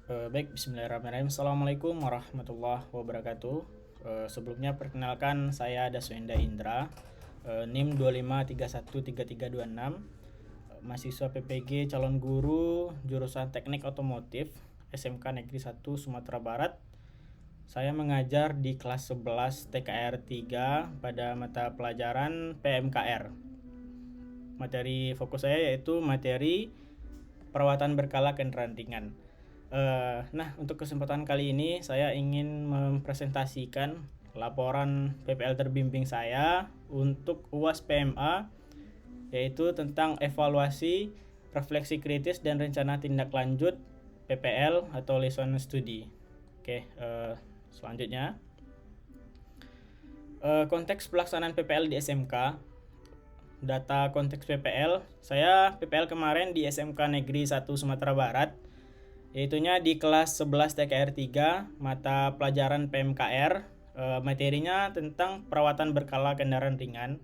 Baik, bismillahirrahmanirrahim. Assalamualaikum warahmatullahi wabarakatuh. Sebelumnya perkenalkan saya Daswenda Indra, NIM 25313326, mahasiswa PPG calon guru jurusan Teknik Otomotif SMK Negeri 1 Sumatera Barat. Saya mengajar di kelas 11 TKR 3 pada mata pelajaran PMKR. Materi fokus saya yaitu materi perawatan berkala kendaraan ringan. Nah, untuk kesempatan kali ini saya ingin mempresentasikan laporan PPL terbimbing saya untuk UAS PMA, yaitu tentang evaluasi, refleksi kritis dan rencana tindak lanjut PPL atau lesson study. Oke, selanjutnya konteks pelaksanaan PPL di SMK. Data konteks PPL, saya PPL kemarin di SMK Negeri 1 Sumatera Barat, yaitunya di kelas 11 TKR 3 mata pelajaran PMKR. Materinya tentang perawatan berkala kendaraan ringan.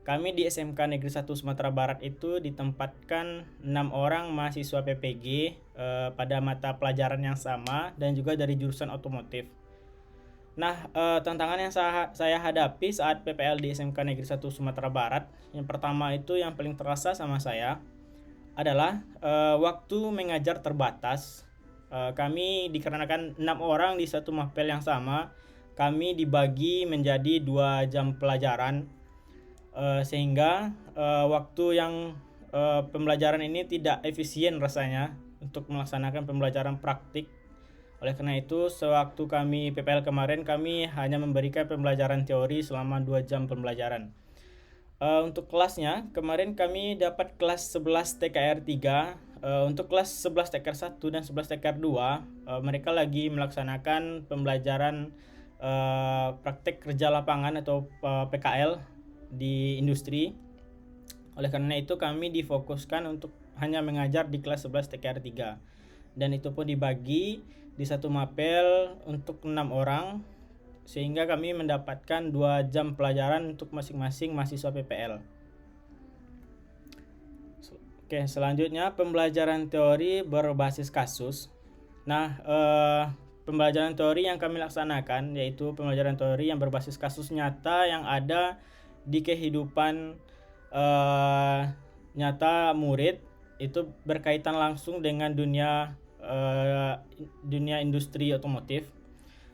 Kami di SMK Negeri 1 Sumatera Barat itu ditempatkan 6 orang mahasiswa PPG pada mata pelajaran yang sama dan juga dari jurusan otomotif. Nah, tantangan yang saya hadapi saat PPL di SMK Negeri 1 Sumatera Barat, yang pertama itu yang paling terasa sama saya adalah waktu mengajar terbatas. Kami dikarenakan 6 orang di satu mapel yang sama, kami dibagi menjadi 2 jam pelajaran, sehingga waktu yang pembelajaran ini tidak efisien rasanya untuk melaksanakan pembelajaran praktik. Oleh karena itu, sewaktu kami PPL kemarin, kami hanya memberikan pembelajaran teori selama 2 jam pembelajaran. Untuk kelasnya, kemarin kami dapat kelas 11 TKR 3. Untuk kelas 11 TKR 1 dan 11 TKR 2, mereka lagi melaksanakan pembelajaran praktek kerja lapangan atau PKL di industri. Oleh karena itu, kami difokuskan untuk hanya mengajar di kelas 11 TKR 3. Dan itu pun dibagi di satu mapel untuk 6 orang, sehingga kami mendapatkan 2 jam pelajaran untuk masing-masing mahasiswa PPL. Oke, selanjutnya pembelajaran teori berbasis kasus. Nah, pembelajaran teori yang kami laksanakan yaitu pembelajaran teori yang berbasis kasus nyata yang ada di kehidupan nyata murid, itu berkaitan langsung dengan dunia industri otomotif.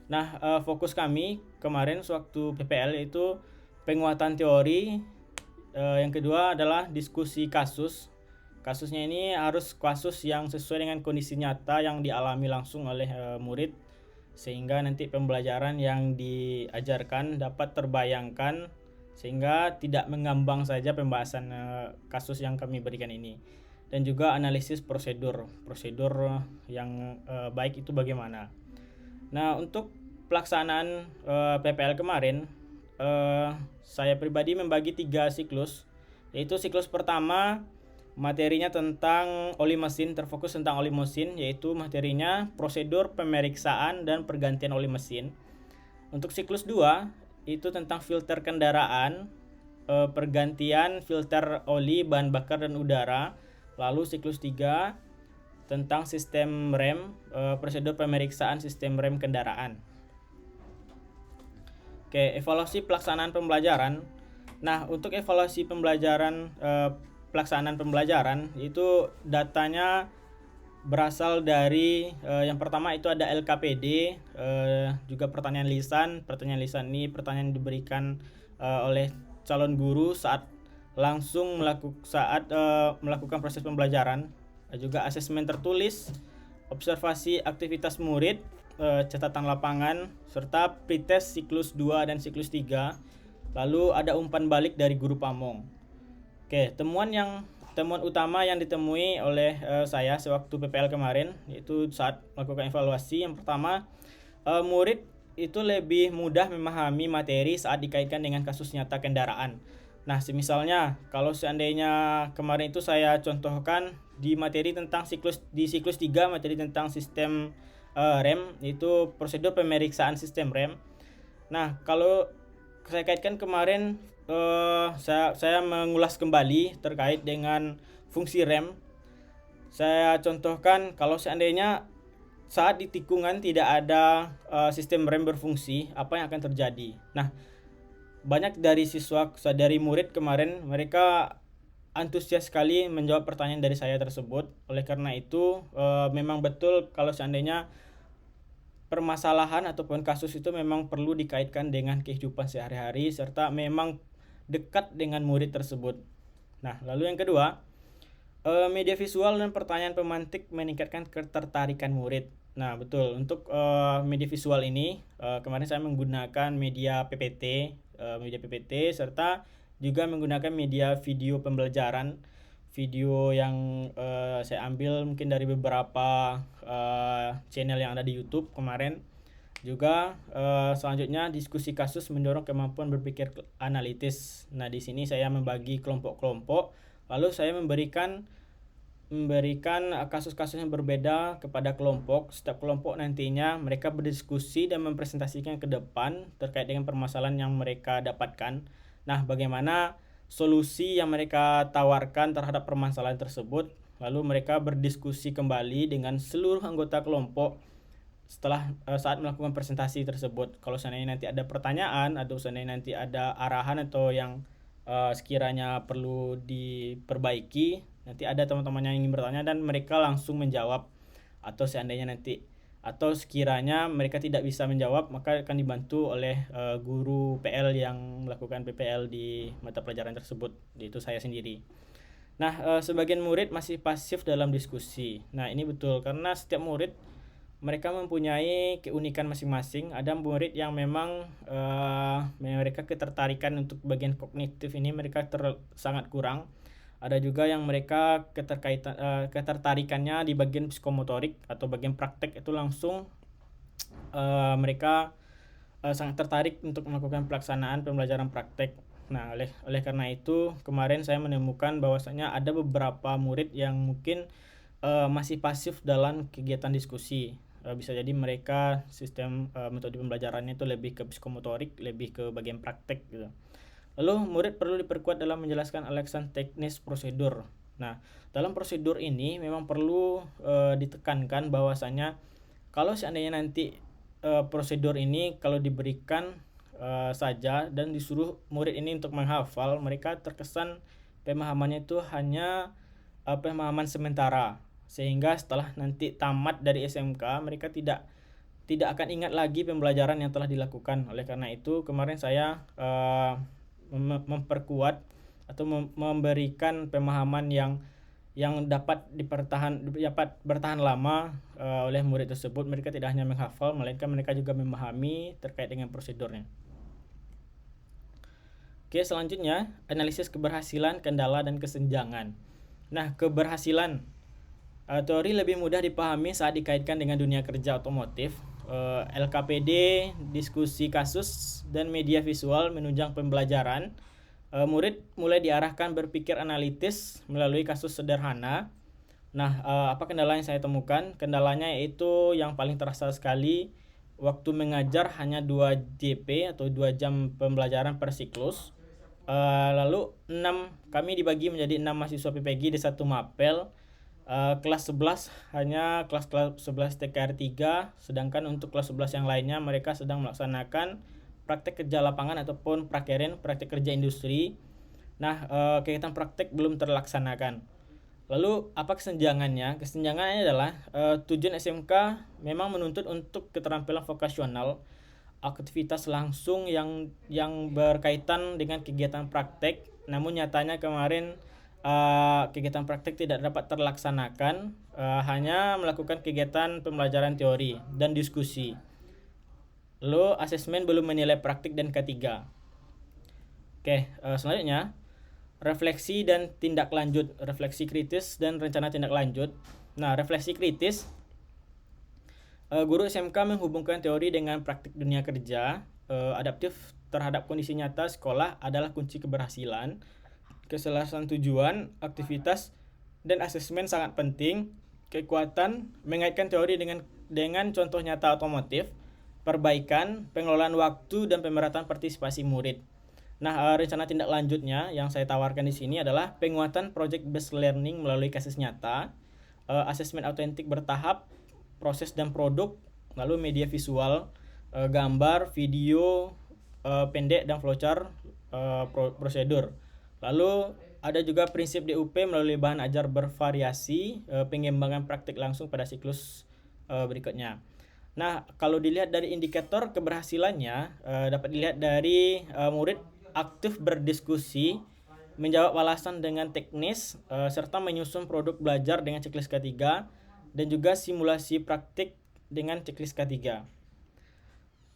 Nah, fokus kami kemarin sewaktu PPL itu penguatan teori. Yang kedua adalah diskusi kasus. Kasusnya ini harus kasus yang sesuai dengan kondisi nyata yang dialami langsung oleh murid, sehingga nanti pembelajaran yang diajarkan dapat terbayangkan sehingga tidak mengambang saja pembahasan kasus yang kami berikan ini. Dan juga analisis prosedur yang baik itu bagaimana. Nah, untuk pelaksanaan PPL kemarin, saya pribadi membagi 3 siklus, yaitu siklus pertama materinya tentang oli mesin, terfokus tentang oli mesin, yaitu materinya prosedur pemeriksaan dan pergantian oli mesin. Untuk siklus 2 itu tentang filter kendaraan, pergantian filter oli, bahan bakar dan udara. Lalu siklus 3 tentang sistem rem, prosedur pemeriksaan sistem rem kendaraan. Oke, evaluasi pelaksanaan pembelajaran. Nah, untuk evaluasi pelaksanaan pembelajaran itu datanya berasal dari yang pertama itu ada LKPD, juga pertanyaan lisan. Pertanyaan lisan ini pertanyaan diberikan oleh calon guru saat melakukan proses pembelajaran. Juga asesmen tertulis, observasi aktivitas murid, catatan lapangan, serta pretest siklus 2 dan siklus 3. Lalu ada umpan balik dari guru pamong. Oke, temuan utama yang ditemui oleh saya sewaktu PPL kemarin, yaitu saat melakukan evaluasi. Yang pertama, murid itu lebih mudah memahami materi saat dikaitkan dengan kasus nyata kendaraan. Nah, misalnya kalau seandainya kemarin itu saya contohkan di materi tentang siklus 3, materi tentang sistem rem, itu prosedur pemeriksaan sistem rem. Nah, kalau saya kaitkan kemarin, saya mengulas kembali terkait dengan fungsi rem. Saya contohkan kalau seandainya saat di tikungan tidak ada sistem rem berfungsi, apa yang akan terjadi? Nah, banyak dari murid kemarin mereka antusias sekali menjawab pertanyaan dari saya tersebut. Oleh karena itu, memang betul kalau seandainya permasalahan ataupun kasus itu memang perlu dikaitkan dengan kehidupan sehari-hari serta memang dekat dengan murid tersebut. Nah, lalu yang kedua, media visual dan pertanyaan pemantik meningkatkan ketertarikan murid. Nah, betul. Untuk media visual ini, kemarin saya menggunakan media PPT, serta juga menggunakan media video pembelajaran. Video yang saya ambil mungkin dari beberapa channel yang ada di YouTube kemarin. Juga selanjutnya diskusi kasus mendorong kemampuan berpikir analitis. Nah, di sini saya membagi kelompok-kelompok, lalu saya memberikan kasus-kasus yang berbeda kepada kelompok. Setiap kelompok nantinya mereka berdiskusi dan mempresentasikan ke depan terkait dengan permasalahan yang mereka dapatkan. Nah, bagaimana solusi yang mereka tawarkan terhadap permasalahan tersebut. Lalu mereka berdiskusi kembali dengan seluruh anggota kelompok setelah saat melakukan presentasi tersebut. Kalau seandainya nanti ada pertanyaan atau seandainya nanti ada arahan atau yang sekiranya perlu diperbaiki, nanti ada teman-teman yang ingin bertanya dan mereka langsung menjawab. Atau sekiranya mereka tidak bisa menjawab, maka akan dibantu oleh guru PL yang melakukan PPL di mata pelajaran tersebut, yaitu saya sendiri. Nah, sebagian murid masih pasif dalam diskusi. Nah, ini betul karena setiap murid mereka mempunyai keunikan masing-masing. Ada murid yang memang mereka ketertarikan untuk bagian kognitif ini mereka sangat kurang. Ada juga yang mereka ketertarikannya di bagian psikomotorik atau bagian praktek itu langsung mereka sangat tertarik untuk melakukan pelaksanaan pembelajaran praktek. Nah, oleh karena itu kemarin saya menemukan bahwasanya ada beberapa murid yang mungkin masih pasif dalam kegiatan diskusi. Bisa jadi mereka sistem metode pembelajarannya itu lebih ke psikomotorik, lebih ke bagian praktek gitu. Lalu murid perlu diperkuat dalam menjelaskan alasan teknis prosedur. Nah, dalam prosedur ini memang perlu ditekankan bahwasanya kalau seandainya nanti prosedur ini kalau diberikan saja dan disuruh murid ini untuk menghafal, mereka terkesan pemahamannya itu hanya pemahaman sementara, sehingga setelah nanti tamat dari SMK mereka tidak akan ingat lagi pembelajaran yang telah dilakukan. Oleh karena itu kemarin saya memperkuat atau memberikan pemahaman yang dapat bertahan lama oleh murid tersebut. Mereka tidak hanya menghafal, melainkan mereka juga memahami terkait dengan prosedurnya. Oke, selanjutnya analisis keberhasilan, kendala, dan kesenjangan. Nah, keberhasilan teori lebih mudah dipahami saat dikaitkan dengan dunia kerja otomotif. LKPD, diskusi kasus, dan media visual menunjang pembelajaran. Murid mulai diarahkan berpikir analitis melalui kasus sederhana. Nah, apa kendala yang saya temukan? Kendalanya yaitu yang paling terasa sekali, waktu mengajar hanya 2 JP atau 2 jam pembelajaran per siklus. Lalu kami dibagi menjadi 6 mahasiswa PPG di satu mapel. Kelas 11 hanya kelas 11 TKR 3, sedangkan untuk kelas 11 yang lainnya mereka sedang melaksanakan praktek kerja lapangan ataupun prakeren, praktek kerja industri. Nah, kegiatan praktek belum terlaksanakan. Lalu apa kesenjangannya? Kesenjangannya adalah tujuan SMK memang menuntut untuk keterampilan vokasional, aktivitas langsung yang berkaitan dengan kegiatan praktek. Namun nyatanya kemarin kegiatan praktek tidak dapat terlaksanakan, hanya melakukan kegiatan pembelajaran teori dan diskusi. Lalu asesmen belum menilai praktik dan K3. Oke, selanjutnya refleksi dan tindak lanjut, refleksi kritis dan rencana tindak lanjut. Nah, refleksi kritis, guru SMK menghubungkan teori dengan praktik dunia kerja. Adaptif terhadap kondisi nyata sekolah adalah kunci keberhasilan. Keselarasan tujuan, aktivitas, dan asesmen sangat penting. Kekuatan mengaitkan teori dengan contoh nyata otomotif. Perbaikan, pengelolaan waktu, dan pemerataan partisipasi murid. Nah, rencana tindak lanjutnya yang saya tawarkan di sini adalah penguatan project based learning melalui kasus nyata, asesmen autentik bertahap, proses dan produk, lalu media visual, gambar, video, pendek dan flowchart, prosedur. Lalu ada juga prinsip DUP melalui bahan ajar bervariasi, pengembangan praktik langsung pada siklus berikutnya. Nah, kalau dilihat dari indikator keberhasilannya, dapat dilihat dari murid aktif berdiskusi, menjawab alasan dengan teknis, serta menyusun produk belajar dengan checklist ketiga, dan juga simulasi praktik dengan checklist ketiga.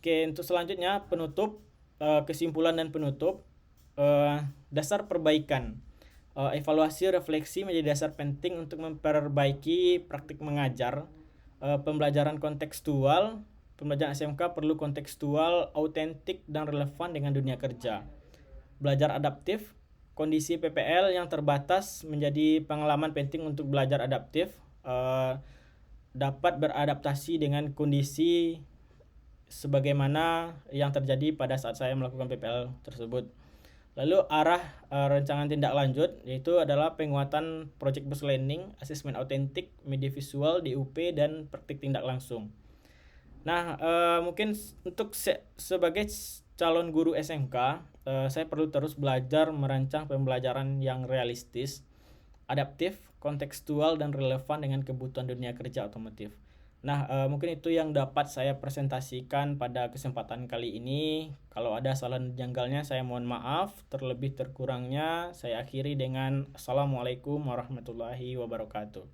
Oke, untuk selanjutnya penutup, kesimpulan dan penutup. Dasar perbaikan. Evaluasi refleksi menjadi dasar penting untuk memperbaiki praktik mengajar. Pembelajaran kontekstual. Pembelajaran SMK perlu kontekstual, autentik, dan relevan dengan dunia kerja. Belajar adaptif. Kondisi PPL yang terbatas menjadi pengalaman penting untuk belajar adaptif. Dapat beradaptasi dengan kondisi sebagaimana yang terjadi pada saat saya melakukan PPL tersebut. Lalu arah rancangan tindak lanjut yaitu adalah penguatan project based learning, asesmen autentik, media visual, DUP, dan praktik tindak langsung. Nah, mungkin untuk sebagai calon guru SMK, saya perlu terus belajar merancang pembelajaran yang realistis, adaptif, kontekstual, dan relevan dengan kebutuhan dunia kerja otomotif. Nah, mungkin itu yang dapat saya presentasikan pada kesempatan kali ini. Kalau ada salah janggalnya saya mohon maaf. Terlebih terkurangnya saya akhiri dengan Assalamualaikum warahmatullahi wabarakatuh.